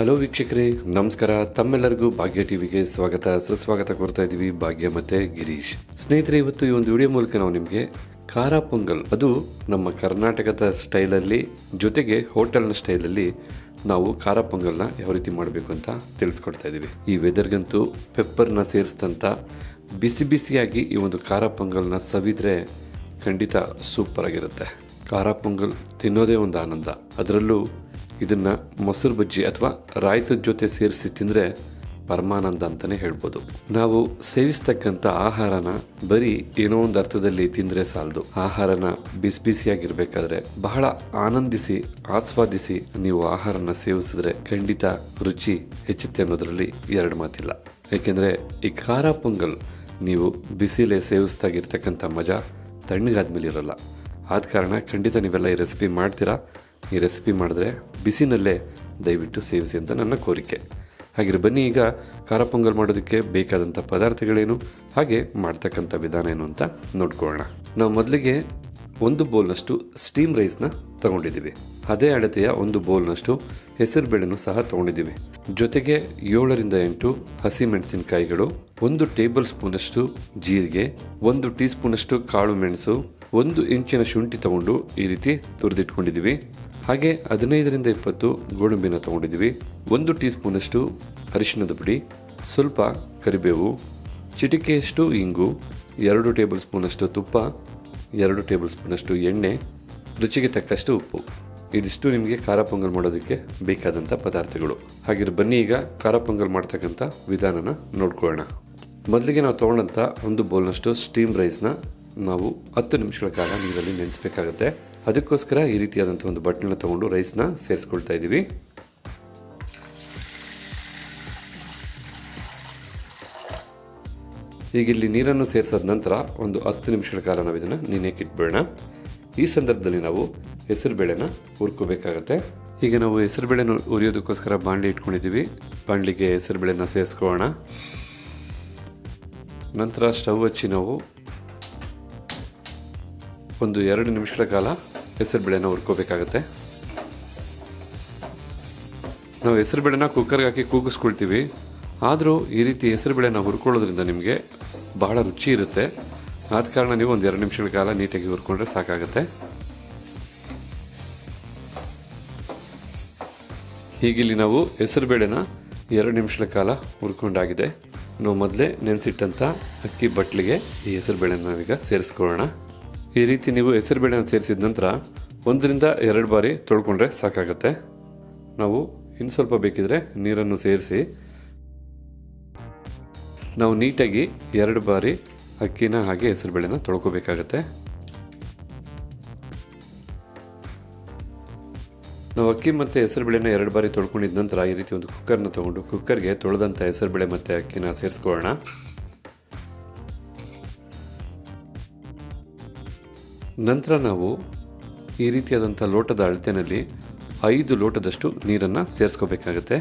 Hello ವೀಕ್ಷಕರೇ, ನಮಸ್ಕಾರ. ತಮ್ಮೆಲ್ಲರಿಗೂ ಭಾಗ್ಯ ಟಿವಿಗೆ ಸುಸ್ವಾಗತ ಕೊಡ್ತಾ ಇದ್ದೀವಿ ಭಾಗ್ಯ ಮತ್ತೆ ಗಿರೀಶ್. ಸ್ನೇಹಿತರೆ, ಇವತ್ತು ಈ ಒಂದು ವಿಡಿಯೋ ಮೂಲಕ ನಾವು ನಿಮಗೆ ಖಾರ ಪೊಂಗಲ್, ಅದು ನಮ್ಮ ಕರ್ನಾಟಕದ ಸ್ಟೈಲಲ್ಲಿ ಜೊತೆಗೆ ಹೋಟೆಲ್ನ ಸ್ಟೈಲಲ್ಲಿ ನಾವು ಖಾರ ಪೊಂಗಲ್ನ ಯಾವ ರೀತಿ ಮಾಡಬೇಕು ಅಂತ ತಿಳಿಸ್ಕೊಡ್ತಾ ಇದ್ದೀವಿ. ಈ ವೆದರ್ಗಂತೂ ಪೆಪ್ಪರ್ನ ಸೇರಿಸಿದಂಥ ಬಿಸಿ ಬಿಸಿಯಾಗಿ ಈ ಒಂದು ಖಾರ ಪೊಂಗಲ್ನ ಸವಿದ್ರೆ ಖಂಡಿತ ಸೂಪರ್ ಆಗಿರುತ್ತೆ. ಖಾರ ಪೊಂಗಲ್ ತಿನ್ನೋದೇ ಒಂದು ಆನಂದ. ಅದರಲ್ಲೂ ಇದನ್ನು ಮೊಸರು ಬಜ್ಜಿ ಅಥವಾ ರಾಯ್ತದ ಜೊತೆ ಸೇರಿಸಿ ತಿಂದರೆ ಪರಮಾನಂದ ಅಂತಲೇ ಹೇಳ್ಬೋದು. ನಾವು ಸೇವಿಸ್ತಕ್ಕಂಥ ಆಹಾರನ ಬರೀ ಏನೋ ಒಂದು ಅರ್ಥದಲ್ಲಿ ತಿಂದರೆ ಸಾಲದು. ಆಹಾರನ ಬಿಸಿ ಬಿಸಿಯಾಗಿರ್ಬೇಕಾದ್ರೆ ಬಹಳ ಆನಂದಿಸಿ ಆಸ್ವಾದಿಸಿ ನೀವು ಆಹಾರನ ಸೇವಿಸಿದ್ರೆ ಖಂಡಿತ ರುಚಿ ಹೆಚ್ಚುತ್ತೆ ಅನ್ನೋದ್ರಲ್ಲಿ ಎರಡು ಮಾತಿಲ್ಲ. ಏಕೆಂದರೆ ಈ ಖಾರ ಪೊಂಗಲ್ ನೀವು ಬಿಸಿಲೇ ಸೇವಿಸ್ದಾಗಿರ್ತಕ್ಕಂಥ ಮಜಾ ತಣ್ಣಗಾದ್ಮೇಲೆ ಇರಲ್ಲ. ಆದ ಕಾರಣ ಖಂಡಿತ ನೀವೆಲ್ಲ ಈ ರೆಸಿಪಿ ಮಾಡ್ತೀರಾ. ಈ ರೆಸಿಪಿ ಮಾಡಿದ್ರೆ ಬಿಸಿನಲ್ಲೇ ದಯವಿಟ್ಟು ಸೇವಿಸಿ ಅಂತ ನನ್ನ ಕೋರಿಕೆ. ಹಾಗೆ ಬನ್ನಿ, ಈಗ ಖಾರ ಪೊಂಗಲ್ ಮಾಡೋದಕ್ಕೆ ಬೇಕಾದಂಥ ಪದಾರ್ಥಗಳೇನು, ಹಾಗೆ ಮಾಡ್ತಕ್ಕಂಥ ವಿಧಾನ ಏನು ಅಂತ ನೋಡ್ಕೊಳ್ಳೋಣ. ನಾವು ಮೊದಲಿಗೆ 1 ಬೌಲ್ನಷ್ಟು ಸ್ಟೀಮ್ ರೈಸ್ನ ತಗೊಂಡಿದ್ದೀವಿ. ಅದೇ ಅಳತೆಯ 1 ಬೌಲ್ನಷ್ಟು ಹೆಸರು ಬೇಳೆನೂ ಸಹ ತಗೊಂಡಿದ್ದೀವಿ. ಜೊತೆಗೆ 7ರಿಂದ 8 ಹಸಿಮೆಣಸಿನಕಾಯಿಗಳು, 1 ಟೇಬಲ್ ಸ್ಪೂನಷ್ಟು ಜೀರಿಗೆ, 1 ಟೀ ಸ್ಪೂನಷ್ಟು ಕಾಳು ಮೆಣಸು, 1 ಇಂಚಿನ ಶುಂಠಿ ತಗೊಂಡು ಈ ರೀತಿ ತುರಿದಿಟ್ಕೊಂಡಿದ್ದೀವಿ. ಹಾಗೆ 15ರಿಂದ 20 ಗೋಡಂಬಿನ ತಗೊಂಡಿದ್ದೀವಿ. 1 ಟೀ ಸ್ಪೂನಷ್ಟು ಅರಿಶಿಣದ ಪುಡಿ, ಸ್ವಲ್ಪ ಕರಿಬೇವು, ಚಿಟಿಕೆಯಷ್ಟು ಇಂಗು, 2 ಟೇಬಲ್ ಸ್ಪೂನಷ್ಟು ತುಪ್ಪ, 2 ಟೇಬಲ್ ಸ್ಪೂನಷ್ಟು ಎಣ್ಣೆ, ರುಚಿಗೆ ತಕ್ಕಷ್ಟು ಉಪ್ಪು. ಇದಿಷ್ಟು ನಿಮಗೆ ಖಾರ ಪೊಂಗಲ್ ಮಾಡೋದಕ್ಕೆ ಬೇಕಾದಂಥ ಪದಾರ್ಥಗಳು. ಹಾಗೆ ಬನ್ನಿ, ಈಗ ಖಾರ ಪೊಂಗಲ್ ಮಾಡ್ತಕ್ಕಂಥ ವಿಧಾನನ ನೋಡ್ಕೊಳ್ಳೋಣ. ಮೊದಲಿಗೆ ನಾವು ತೊಗೊಂಡಂಥ 1 ಬೌಲ್ನಷ್ಟು ಸ್ಟೀಮ್ ರೈಸ್ನ ನಾವು 10 ನಿಮಿಷಗಳ ಕಾಲ ನೀರಲ್ಲಿ ನೆನೆಸಬೇಕಾಗುತ್ತೆ. ಅದಕ್ಕೋಸ್ಕರ ಈ ರೀತಿಯಾದಂಥ ಒಂದು ಬಟ್ಲನ್ನ ತೊಗೊಂಡು ರೈಸ್ನ ಸೇರಿಸ್ಕೊಳ್ತಾ ಇದ್ದೀವಿ. ಈಗ ಇಲ್ಲಿ ನೀರನ್ನು ಸೇರಿಸಾದ ನಂತರ ಒಂದು 10 ನಿಮಿಷಗಳ ಕಾಲ ನಾವು ಇದನ್ನು ನೆನೆಯಕ್ಕೆ ಇಟ್ಬೇಡ. ಈ ಸಂದರ್ಭದಲ್ಲಿ ನಾವು ಹೆಸರುಬೇಳೆನ ಹುರ್ಕೋಬೇಕಾಗತ್ತೆ. ಈಗ ನಾವು ಹೆಸರುಬೇಳೆನ ಹುರಿಯೋದಕ್ಕೋಸ್ಕರ ಬಾಣಲಿ ಇಟ್ಕೊಂಡಿದ್ದೀವಿ. ಬಾಣಲಿಗೆ ಹೆಸರುಬೇಳೆನ ಸೇರಿಸ್ಕೊಳ್ಳೋಣ. ನಂತರ ಸ್ಟವ್ ಹಚ್ಚಿ ನಾವು ಒಂದು 2 ನಿಮಿಷಗಳ ಕಾಲ ಹೆಸರುಬೇಳೆನ ಹುರ್ಕೋಬೇಕಾಗತ್ತೆ. ನಾವು ಹೆಸರುಬೇಳೆನ ಕುಕ್ಕರ್ಗೆ ಹಾಕಿ ಕೂಗಿಸ್ಕೊಳ್ತೀವಿ. ಆದರೂ ಈ ರೀತಿ ಹೆಸರುಬೇಳೆನ ಹುರ್ಕೊಳ್ಳೋದ್ರಿಂದ ನಿಮಗೆ ಬಹಳ ರುಚಿ ಇರುತ್ತೆ. ಆದ ಕಾರಣ ನೀವು ಒಂದು 2 ನಿಮಿಷಗಳ ಕಾಲ ನೀಟಾಗಿ ಹುರ್ಕೊಂಡ್ರೆ ಸಾಕಾಗುತ್ತೆ. ಹೀಗಿಲ್ಲಿ ನಾವು ಹೆಸರುಬೇಳೆನ 2 ನಿಮಿಷಗಳ ಕಾಲ ಹುರ್ಕೊಂಡಾಗಿದೆ. ನಾವು ಮೊದಲೇ ನೆನೆಸಿಟ್ಟಂಥ ಅಕ್ಕಿ ಬಟ್ಲಿಗೆ ಈ ಹೆಸರುಬೇಳೆನ ನಾವೀಗ ಸೇರಿಸ್ಕೊಳ್ಳೋಣ. ಈ ರೀತಿ ನೀವು ಹೆಸರುಬೇಳೆನ ಸೇರಿಸಿದ ನಂತರ 1ರಿಂದ 2 ಬಾರಿ ತೊಳ್ಕೊಂಡ್ರೆ ಸಾಕಾಗುತ್ತೆ. ನಾವು ಇನ್ನು ಸ್ವಲ್ಪ ಬೇಕಿದ್ರೆ ನೀರನ್ನು ಸೇರಿಸಿ ನಾವು ನೀಟಾಗಿ 2 ಬಾರಿ ಅಕ್ಕಿನ ಹಾಗೆ ಹೆಸರುಬೇಳೆನ ತೊಳ್ಕೊಬೇಕಾಗತ್ತೆ. ನಾವು ಅಕ್ಕಿ ಮತ್ತು ಹೆಸರುಬೇಳೆನ 2 ಬಾರಿ ತೊಳ್ಕೊಂಡಿದ ನಂತರ ಈ ರೀತಿ ಒಂದು ಕುಕ್ಕರ್ನ ತೊಗೊಂಡು ಕುಕ್ಕರ್ಗೆ ತೊಳೆದಂಥ ಹೆಸರುಬೇಳೆ ಮತ್ತು ಅಕ್ಕಿನ ಸೇರಿಸ್ಕೊಳ್ಳೋಣ. ನಂತರ ನಾವು ಈ ರೀತಿಯಾದಂಥ ಲೋಟದ ಅಳತೆಯಲ್ಲಿ 5 ಲೋಟದಷ್ಟು ನೀರನ್ನು ಸೇರಿಸ್ಕೋಬೇಕಾಗತ್ತೆ.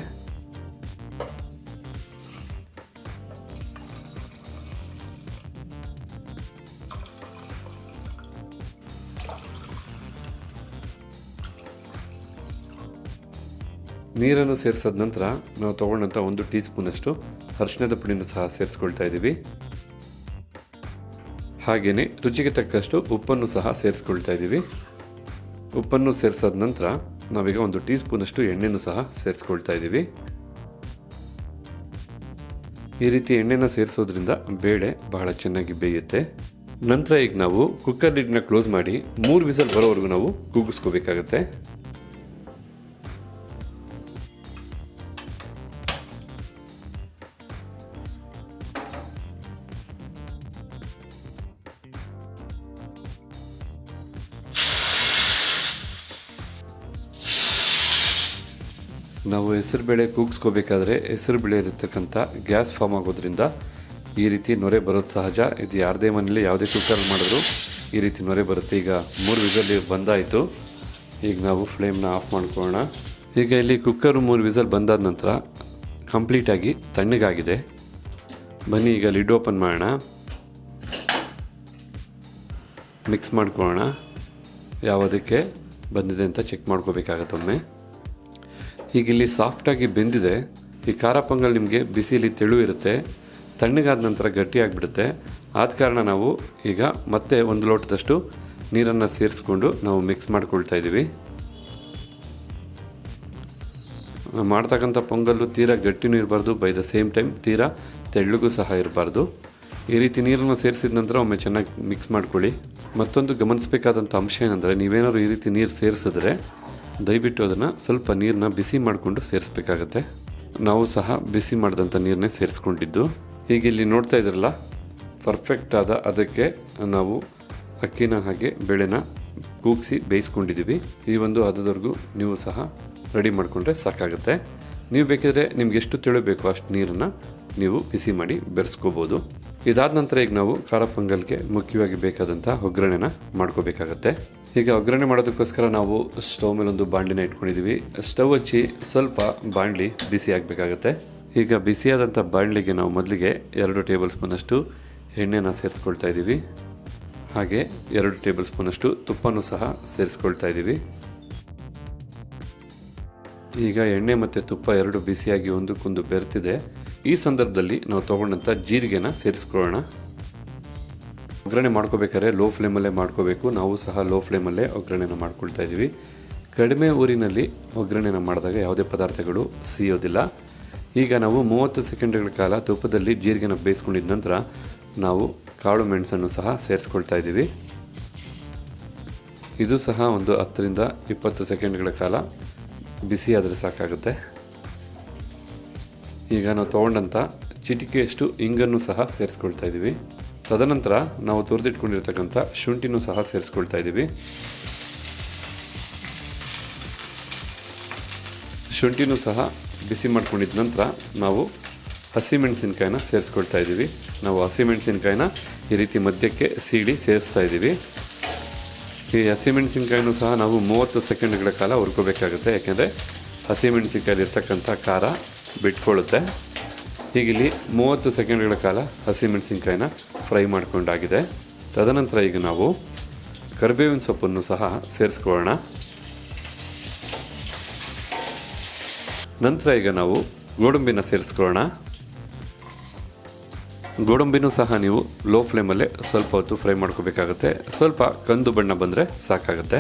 ನೀರನ್ನು ಸೇರಿಸಿದ ನಂತರ ನಾವು ತೊಗೊಂಡಂಥ 1 ಟೀ ಸ್ಪೂನಷ್ಟು ಅರಿಶಿಣದ ಪುಡಿನ ಸಹ ಸೇರಿಸ್ಕೊಳ್ತಾ ಇದ್ದೀವಿ. ಹಾಗೆಯೇ ರುಚಿಗೆ ತಕ್ಕಷ್ಟು ಉಪ್ಪನ್ನು ಸಹ ಸೇರಿಸ್ಕೊಳ್ತಾ ಇದ್ದೀವಿ. ಉಪ್ಪನ್ನು ಸೇರಿಸಾದ ನಂತರ ನಾವೀಗ 1 ಟೀ ಸ್ಪೂನಷ್ಟು ಎಣ್ಣೆನೂ ಸಹ ಸೇರಿಸ್ಕೊಳ್ತಾ ಇದ್ದೀವಿ. ಈ ರೀತಿ ಎಣ್ಣೆನ ಸೇರಿಸೋದ್ರಿಂದ ಬೇಳೆ ಬಹಳ ಚೆನ್ನಾಗಿ ಬೇಯುತ್ತೆ. ನಂತರ ಈಗ ನಾವು ಕುಕ್ಕರ್ ಲಿಡ್ನ ಕ್ಲೋಸ್ ಮಾಡಿ 3 ವಿಸಲ್ ಬರೋವರೆಗೂ ನಾವು ಕೂಗಿಸ್ಕೋಬೇಕಾಗತ್ತೆ. ನಾವು ಹೆಸರುಬೇಳೆ ಕೂಗಿಸ್ಕೋಬೇಕಾದ್ರೆ ಹೆಸರುಬೇಳೆ ಇರತಕ್ಕಂಥ ಗ್ಯಾಸ್ ಫಾರ್ಮ್ ಆಗೋದ್ರಿಂದ ಈ ರೀತಿ ನೊರೆ ಬರೋದು ಸಹಜ. ಇದು ಯಾರದೇ ಮನೇಲಿ ಯಾವುದೇ ಕುಕ್ಕರ್ ಮಾಡಿದ್ರು ಈ ರೀತಿ ನೊರೆ ಬರುತ್ತೆ. ಈಗ 3 ವಿಸಲ್ ಬಂದಾಯಿತು. ಈಗ ನಾವು ಫ್ಲೇಮ್ನ ಆಫ್ ಮಾಡ್ಕೊಳ್ಳೋಣ. ಈಗ ಇಲ್ಲಿ ಕುಕ್ಕರು 3 ವಿಸಲ್ ಬಂದಾದ ನಂತರ ಕಂಪ್ಲೀಟಾಗಿ ತಣ್ಣಗಾಗಿದೆ. ಬನ್ನಿ, ಈಗ ಲಿಡ್ ಓಪನ್ ಮಾಡೋಣ. ಮಿಕ್ಸ್ ಮಾಡ್ಕೊಳ್ಳೋಣ. ಯಾವುದಕ್ಕೆ ಬಂದಿದೆ ಅಂತ ಚೆಕ್ ಮಾಡ್ಕೋಬೇಕಾಗತ್ತೊಮ್ಮೆ. ಈಗ ಇಲ್ಲಿ ಸಾಫ್ಟಾಗಿ ಬೆಂದಿದೆ. ಈ ಖಾರ ಪೊಂಗಲ್ ನಿಮಗೆ ಬಿಸಿಲಿ ತೆಳು ಇರುತ್ತೆ, ತಣ್ಣಗಾದ ನಂತರ ಗಟ್ಟಿಯಾಗಿಬಿಡುತ್ತೆ. ಆದ ಕಾರಣ ನಾವು ಈಗ ಮತ್ತೆ 1 ಲೋಟದಷ್ಟು ನೀರನ್ನು ಸೇರಿಸ್ಕೊಂಡು ನಾವು ಮಿಕ್ಸ್ ಮಾಡ್ಕೊಳ್ತಾ ಇದ್ದೀವಿ. ಮಾಡ್ತಕ್ಕಂಥ ಪೊಂಗಲ್ಲು ತೀರಾ ಗಟ್ಟಿನೂ ಇರಬಾರ್ದು, ಬೈ ದ ಸೇಮ್ ಟೈಮ್ ತೀರಾ ತೆಳ್ಳಗೂ ಸಹ ಇರಬಾರ್ದು. ಈ ರೀತಿ ನೀರನ್ನು ಸೇರಿಸಿದ ನಂತರ ಒಮ್ಮೆ ಚೆನ್ನಾಗಿ ಮಿಕ್ಸ್ ಮಾಡ್ಕೊಳ್ಳಿ. ಮತ್ತೊಂದು ಗಮನಿಸಬೇಕಾದಂಥ ಅಂಶ ಏನಂದರೆ, ನೀವೇನಾದ್ರು ಈ ರೀತಿ ನೀರು ಸೇರಿಸಿದ್ರೆ ದಯವಿಟ್ಟು ಅದನ್ನು ಸ್ವಲ್ಪ ನೀರನ್ನ ಬಿಸಿ ಮಾಡಿಕೊಂಡು ಸೇರಿಸ್ಬೇಕಾಗತ್ತೆ. ನಾವು ಸಹ ಬಿಸಿ ಮಾಡಿದಂಥ ನೀರನ್ನೇ ಸೇರಿಸ್ಕೊಂಡಿದ್ದು. ಹೀಗೆ ಇಲ್ಲಿ ನೋಡ್ತಾ ಇದ್ರಲ್ಲ, ಪರ್ಫೆಕ್ಟ್ ಆದ ಅದಕ್ಕೆ ನಾವು ಅಕ್ಕಿನ ಹಾಗೆ ಬೇಳೆನ ಕೂಗಿಸಿ ಬೇಯಿಸ್ಕೊಂಡಿದ್ದೀವಿ. ಈ ಒಂದು ಹದದವರೆಗೂ ನೀವು ಸಹ ರೆಡಿ ಮಾಡಿಕೊಂಡ್ರೆ ಸಾಕಾಗುತ್ತೆ. ನೀವು ಬೇಕಿದ್ರೆ ನಿಮ್ಗೆ ಎಷ್ಟು ತೆಳು ಬೇಕೋ ಅಷ್ಟು ನೀರನ್ನು ನೀವು ಬಿಸಿ ಮಾಡಿ ಬೆರೆಸ್ಕೋಬೋದು. ಇದಾದ ನಂತರ ಈಗ ನಾವು ಖಾರ ಪೊಂಗಲ್ಗೆ ಮುಖ್ಯವಾಗಿ ಬೇಕಾದಂಥ ಒಗ್ಗರಣೆನ ಮಾಡ್ಕೋಬೇಕಾಗತ್ತೆ. ಈಗ ಒಗ್ಗರಣೆ ಮಾಡೋದಕ್ಕೋಸ್ಕರ ನಾವು ಸ್ಟವ್ ಮೇಲೆ ಒಂದು ಬಾಣಲಿನ ಇಟ್ಕೊಂಡಿದ್ದೀವಿ. ಸ್ಟವ್ ಹಚ್ಚಿ ಸ್ವಲ್ಪ ಬಾಣಲಿ ಬಿಸಿ ಆಗಬೇಕಾಗತ್ತೆ. ಈಗ ಬಿಸಿಯಾದಂಥ ಬಾಣಲಿಗೆ ನಾವು ಮೊದಲಿಗೆ 2 ಟೇಬಲ್ ಸ್ಪೂನಷ್ಟು ಎಣ್ಣೆನ ಸೇರಿಸ್ಕೊಳ್ತಾ ಇದ್ದೀವಿ. ಹಾಗೆ 2 ಟೇಬಲ್ ಸ್ಪೂನಷ್ಟು ತುಪ್ಪನೂ ಸಹ ಸೇರಿಸ್ಕೊಳ್ತಾ ಇದ್ದೀವಿ. ಈಗ ಎಣ್ಣೆ ಮತ್ತು ತುಪ್ಪ 2 ಬಿಸಿಯಾಗಿ ಒಂದಕ್ಕೊಂದು ಬೆರೆತಿದೆ. ಈ ಸಂದರ್ಭದಲ್ಲಿ ನಾವು ತೊಗೊಂಡಂಥ ಜೀರಿಗೆನ ಸೇರಿಸ್ಕೊಳ್ಳೋಣ. ಒಗ್ಗರಣೆ ಮಾಡ್ಕೋಬೇಕಾದ್ರೆ ಲೋ ಫ್ಲೇಮಲ್ಲೇ ಮಾಡ್ಕೋಬೇಕು. ನಾವು ಸಹ ಲೋ ಫ್ಲೇಮಲ್ಲೇ ಒಗ್ಗರಣೆನ ಮಾಡ್ಕೊಳ್ತಾ ಇದ್ದೀವಿ. ಕಡಿಮೆ ಊರಿನಲ್ಲಿ ಒಗ್ಗರಣೆನ ಮಾಡಿದಾಗ ಯಾವುದೇ ಪದಾರ್ಥಗಳು ಸಿಯೋದಿಲ್ಲ. ಈಗ ನಾವು 30 ಸೆಕೆಂಡ್ಗಳ ಕಾಲ ತುಪ್ಪದಲ್ಲಿ ಜೀರಿಗೆನ ಬೇಯಿಸ್ಕೊಂಡಿದ ನಂತರ ನಾವು ಕಾಳು ಮೆಣಸನ್ನು ಸಹ ಸೇರಿಸ್ಕೊಳ್ತಾ ಇದ್ದೀವಿ. ಇದು ಸಹ ಒಂದು 10 ರಿಂದ 20 ಸೆಕೆಂಡ್ಗಳ ಕಾಲ ಬಿಸಿ ಆದರೆ ಸಾಕಾಗುತ್ತೆ. ಈಗ ನಾವು ತೊಗೊಂಡಂಥ ಚಿಟಿಕೆಯಷ್ಟು ಇಂಗನ್ನು ಸಹ ಸೇರಿಸ್ಕೊಳ್ತಾ ಇದ್ದೀವಿ. ತದನಂತರ ನಾವು ತುರಿದಿಟ್ಕೊಂಡಿರ್ತಕ್ಕಂಥ ಶುಂಠಿನೂ ಸಹ ಸೇರಿಸ್ಕೊಳ್ತಾ ಇದ್ದೀವಿ. ಶುಂಠಿನೂ ಸಹ ಬಿಸಿ ಮಾಡ್ಕೊಂಡಿದ್ದ ನಂತರ ನಾವು ಹಸಿಮೆಣಸಿನ್ಕಾಯಿನ ಸೇರಿಸ್ಕೊಳ್ತಾ ಇದ್ದೀವಿ. ನಾವು ಹಸಿಮೆಣಸಿನ್ಕಾಯಿನ ಈ ರೀತಿ ಮಧ್ಯಕ್ಕೆ ಸೀಳಿ ಸೇರಿಸ್ತಾ ಇದ್ದೀವಿ. ಈ ಹಸಿಮೆಣಸಿನ್ಕಾಯಿನೂ ಸಹ ನಾವು 30 ಸೆಕೆಂಡ್ಗಳ ಕಾಲ ಹುರ್ಕೋಬೇಕಾಗುತ್ತೆ. ಯಾಕೆಂದರೆ ಹಸಿಮೆಣಸಿನ್ಕಾಯಲ್ಲಿ ಇರ್ತಕ್ಕಂಥ ಖಾರ ಬಿಟ್ಕೊಳ್ಳುತ್ತೆ. ಹೀಗಿಲ್ಲಿ 30 ಸೆಕೆಂಡ್ಗಳ ಕಾಲ ಹಸಿಮೆಣಸಿನ್ಕಾಯಿನ ಫ್ರೈ ಮಾಡ್ಕೊಂಡಾಗಿದೆ. ತದನಂತರ ಈಗ ನಾವು ಕರಿಬೇವಿನ ಸೊಪ್ಪನ್ನು ಸಹ ಸೇರಿಸ್ಕೊಳ್ಳೋಣ. ನಂತರ ಈಗ ನಾವು ಗೋಡಂಬಿನ ಸೇರಿಸ್ಕೊಳ್ಳೋಣ. ಗೋಡಂಬಿನೂ ಸಹ ನೀವು ಲೋ ಫ್ಲೇಮಲ್ಲೇ ಸ್ವಲ್ಪ ಹೊತ್ತು ಫ್ರೈ ಮಾಡ್ಕೋಬೇಕಾಗುತ್ತೆ. ಸ್ವಲ್ಪ ಕಂದು ಬಣ್ಣ ಬಂದರೆ ಸಾಕಾಗುತ್ತೆ.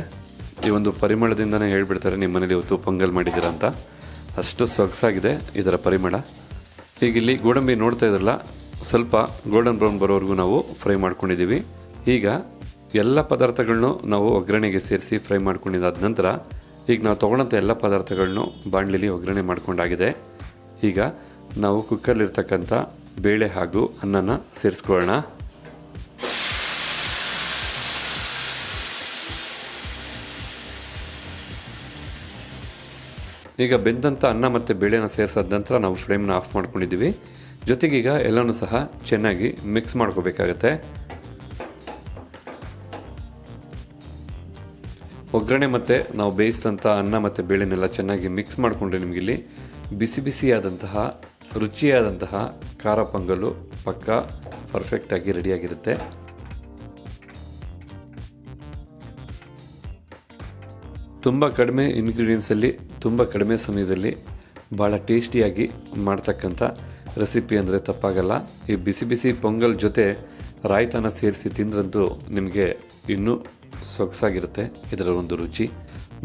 ಈ ಒಂದು ಪರಿಮಳದಿಂದನೇ ಹೇಳ್ಬಿಡ್ತಾರೆ ನಿಮ್ಮ ಮನೇಲಿ ಇವತ್ತು ಪೊಂಗಲ್ ಮಾಡಿದ್ದೀರ ಅಂತ. ಅಷ್ಟು ಸೊಗಸಾಗಿದೆ ಇದರ ಪರಿಮಳ. ಹೀಗಿಲ್ಲಿ ಗೋಡಂಬಿ ನೋಡ್ತಾ ಇದ್ರಲ್ಲ, ಸ್ವಲ್ಪ ಗೋಲ್ಡನ್ ಬ್ರೌನ್ ಬರೋವರೆಗೂ ನಾವು ಫ್ರೈ ಮಾಡ್ಕೊಂಡಿದ್ದೀವಿ. ಈಗ ಎಲ್ಲ ಪದಾರ್ಥಗಳನ್ನೂ ನಾವು ಒಗ್ಗರಣೆಗೆ ಸೇರಿಸಿ ಫ್ರೈ ಮಾಡ್ಕೊಂಡಿದ್ದಾದ ನಂತರ ಈಗ ನಾವು ತೊಗೊಳ್ಳೋಂಥ ಎಲ್ಲ ಪದಾರ್ಥಗಳನ್ನೂ ಬಾಣಲಿಲಿ ಒಗ್ಗರಣೆ ಮಾಡ್ಕೊಂಡಾಗಿದೆ. ಈಗ ನಾವು ಕುಕ್ಕರ್ಲಿರ್ತಕ್ಕಂಥ ಬೇಳೆ ಹಾಗೂ ಅನ್ನನ ಸೇರಿಸ್ಕೊಳ್ಳೋಣ. ಈಗ ಬೆಂದಂಥ ಅನ್ನ ಮತ್ತು ಬೇಳೆನ ಸೇರಿಸಾದ ನಂತರ ನಾವು ಫ್ಲೇಮ್ನ ಆಫ್ ಮಾಡ್ಕೊಂಡಿದ್ದೀವಿ. ಜೊತೆಗೀಗ ಎಲ್ಲನೂ ಸಹ ಚೆನ್ನಾಗಿ ಮಿಕ್ಸ್ ಮಾಡ್ಕೋಬೇಕಾಗತ್ತೆ. ಒಗ್ಗರಣೆ ಮತ್ತು ನಾವು ಬೇಯಿಸಿದಂಥ ಅನ್ನ ಮತ್ತು ಬೇಳೆನೆಲ್ಲ ಚೆನ್ನಾಗಿ ಮಿಕ್ಸ್ ಮಾಡಿಕೊಂಡ್ರೆ ನಿಮಗಿಲ್ಲಿ ಬಿಸಿ ಬಿಸಿಯಾದಂತಹ ರುಚಿಯಾದಂತಹ ಖಾರ ಪೊಂಗಲ್ಲು ಪಕ್ಕ ಪರ್ಫೆಕ್ಟಾಗಿ ರೆಡಿಯಾಗಿರುತ್ತೆ. ತುಂಬ ಕಡಿಮೆ ಇಂಗ್ರೀಡಿಯೆಂಟ್ಸಲ್ಲಿ ತುಂಬ ಕಡಿಮೆ ಸಮಯದಲ್ಲಿ ಭಾಳ ಟೇಸ್ಟಿಯಾಗಿ ಮಾಡ್ತಕ್ಕಂಥ ರೆಸಿಪಿ ಅಂದರೆ ತಪ್ಪಾಗಲ್ಲ. ಈ ಬಿಸಿ ಬಿಸಿ ಪೊಂಗಲ್ ಜೊತೆ ರಾಯ್ತಾನ ಸೇರಿಸಿ ತಿಂದ್ರಂತೂ ನಿಮಗೆ ಇನ್ನೂ ಸೊಗಸಾಗಿರುತ್ತೆ ಇದರ ಒಂದು ರುಚಿ.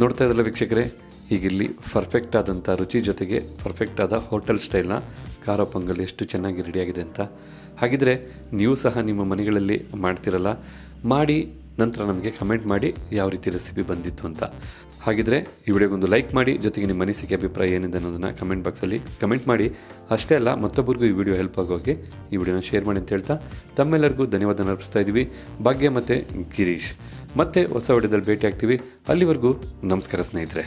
ನೋಡ್ತಾ ಇದ್ದಲ್ಲ ವೀಕ್ಷಕರೇ, ಹೀಗಿಲ್ಲಿ ಪರ್ಫೆಕ್ಟ್ ಆದಂಥ ರುಚಿ ಜೊತೆಗೆ ಪರ್ಫೆಕ್ಟ್ ಆದ ಹೋಟೆಲ್ ಸ್ಟೈಲ್ನ ಖಾರ ಪೊಂಗಲ್ ಎಷ್ಟು ಚೆನ್ನಾಗಿ ರೆಡಿಯಾಗಿದೆ ಅಂತ. ಹಾಗಿದ್ರೆ ನೀವು ಸಹ ನಿಮ್ಮ ಮನೆಗಳಲ್ಲಿ ಮಾಡ್ತಿರಲ್ಲ, ಮಾಡಿ ನಂತರ ನಮಗೆ ಕಮೆಂಟ್ ಮಾಡಿ ಯಾವ ರೀತಿ ರೆಸಿಪಿ ಬಂದಿತ್ತು ಅಂತ. ಹಾಗಿದ್ರೆ ಈ ವಿಡಿಯೋಗೊಂದು ಲೈಕ್ ಮಾಡಿ, ಜೊತೆಗೆ ನಿಮ್ಮ ಅನಿಸಿಕೆ ಅಭಿಪ್ರಾಯ ಏನಿದೆ ಅನ್ನೋದನ್ನು ಕಮೆಂಟ್ ಬಾಕ್ಸಲ್ಲಿ ಕಮೆಂಟ್ ಮಾಡಿ. ಅಷ್ಟೇ ಅಲ್ಲ, ಮತ್ತೊಬ್ಬರಿಗೂ ಈ ವಿಡಿಯೋ ಹೆಲ್ಪ್ ಆಗೋಕ್ಕೆ ಈ ವಿಡಿಯೋನ ಶೇರ್ ಮಾಡಿ ಅಂತ ಹೇಳ್ತಾ ತಮ್ಮೆಲ್ಲರಿಗೂ ಧನ್ಯವಾದ ಅರ್ಪಿಸ್ತಾ ಇದ್ದೀವಿ. ಭಾಗ್ಯ ಮತ್ತು ಗಿರೀಶ್. ಮತ್ತೆ ಹೊಸ ವಿಡಿಯೋದಲ್ಲಿ ಭೇಟಿ ಆಗ್ತೀವಿ. ಅಲ್ಲಿವರೆಗೂ ನಮಸ್ಕಾರ ಸ್ನೇಹಿತರೆ.